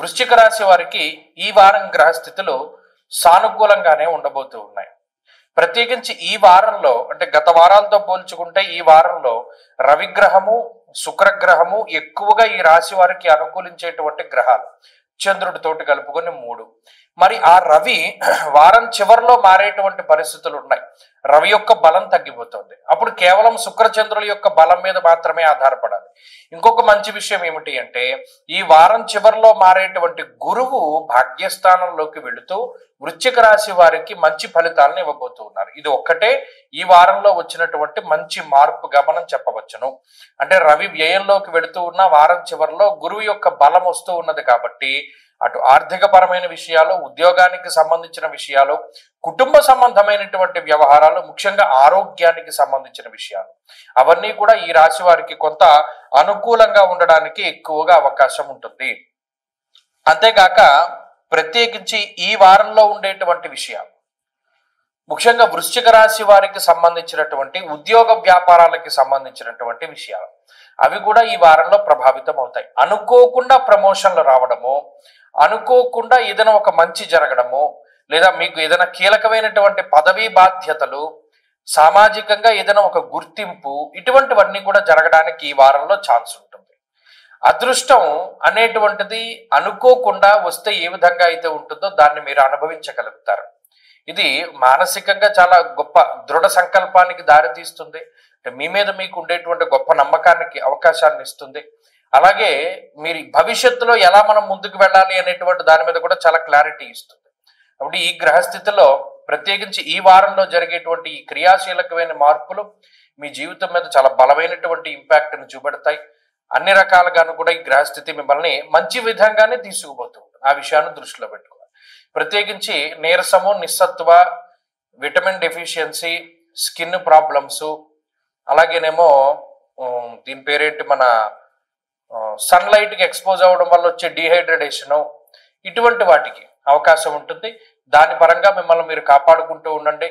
వృశ్చిక రాశి వారికి ఈ వారం గ్రహస్థితులు సానుకూలంగానే ఉండబోతూ ఉన్నాయి. ప్రత్యేకించి ఈ వారంలో అంటే గత వారాలతో పోల్చుకుంటే ఈ వారంలో రవిగ్రహము, శుక్రగ్రహము ఎక్కువగా ఈ రాశి వారికి అనుకూలించేటువంటి గ్రహాలు. చంద్రుడితోటి కలుపుకొని 3. మరి ఆ రవి వారం చివరిలో మారేటువంటి పరిస్థితులు ఉన్నాయి. రవి యొక్క బలం తగ్గిపోతుంది. అప్పుడు కేవలం శుక్రచంద్రుల యొక్క బలం మీద మాత్రమే ఆధారపడాలి. ఇంకొక మంచి విషయం ఏమిటి అంటే ఈ వారం చివరిలో మారేటువంటి గురువు భాగ్యస్థానంలోకి వెళుతూ వృశ్చిక రాశి వారికి మంచి ఫలితాలను ఇవ్వబోతూ ఉన్నారు. ఇది ఒక్కటే ఈ వారంలో వచ్చినటువంటి మంచి మార్పుగా మనం చెప్పవచ్చును. అంటే రవి వ్యయంలోకి వెళుతూ ఉన్న వారం చివరిలో గురువు యొక్క బలం వస్తూ ఉన్నది కాబట్టి అటు ఆర్థిక పరమైన విషయాలు, ఉద్యోగానికి సంబంధించిన విషయాలు, కుటుంబ సంబంధమైనటువంటి వ్యవహారాలు, ముఖ్యంగా ఆరోగ్యానికి సంబంధించిన విషయాలు అవన్నీ కూడా ఈ రాశి వారికి కొంత అనుకూలంగా ఉండడానికి ఎక్కువగా అవకాశం ఉంటుంది. అంతేగాక ప్రత్యేకించి ఈ వారంలో ఉండేటువంటి విషయాలు ముఖ్యంగా వృశ్చిక రాశి వారికి సంబంధించినటువంటి ఉద్యోగ వ్యాపారాలకి సంబంధించినటువంటి విషయాలు అవి కూడా ఈ వారంలో ప్రభావితం అవుతాయి. అనుకోకుండా ప్రమోషన్లు రావడము, అనుకోకుండా ఏదైనా ఒక మంచి జరగడము, లేదా మీకు ఏదైనా కీలకమైనటువంటి పదవీ బాధ్యతలు, సామాజికంగా ఏదైనా ఒక గుర్తింపు, ఇటువంటివన్నీ కూడా జరగడానికి ఈ వారంలో ఛాన్స్ ఉంటుంది. అదృష్టం అనేటువంటిది అనుకోకుండా వస్తే ఏ విధంగా అయితే ఉంటుందో దాన్ని మీరు అనుభవించగలుగుతారు. ఇది మానసికంగా చాలా గొప్ప దృఢ సంకల్పానికి దారితీస్తుంది. మీ మీద మీకు ఉండేటువంటి గొప్ప నమ్మకానికి అవకాశాన్ని ఇస్తుంది. అలాగే మీరు భవిష్యత్తులో ఎలా మనం ముందుకు వెళ్ళాలి అనేటువంటి దాని మీద కూడా చాలా క్లారిటీ ఇస్తుంది. కాబట్టి ఈ గ్రహస్థితిలో ప్రత్యేకించి ఈ వారంలో జరిగేటువంటి ఈ క్రియాశీలకమైన మార్పులు మీ జీవితం మీద చాలా బలమైనటువంటి ఇంపాక్ట్ని చూపెడతాయి. అన్ని రకాలుగాను కూడా ఈ గ్రహస్థితి మిమ్మల్ని మంచి విధంగానే తీసుకుపోతుంది. ఆ విషయాన్ని దృష్టిలో పెట్టుకోవాలి. ప్రత్యేకించి నీరసము, నిస్సత్వ, విటమిన్ డెఫిషియన్సీ, స్కిన్ ప్రాబ్లమ్స్, అలాగేనేమో దీని పేరేంటి మన సన్లైట్కి ఎక్స్పోజ్ అవ్వడం వల్ల వచ్చే డిహైడ్రేషను, ఇటువంటి వాటికి అవకాశం ఉంటుంది. దాని పరంగా మిమ్మల్ని మీరు కాపాడుకుంటూ ఉండండి.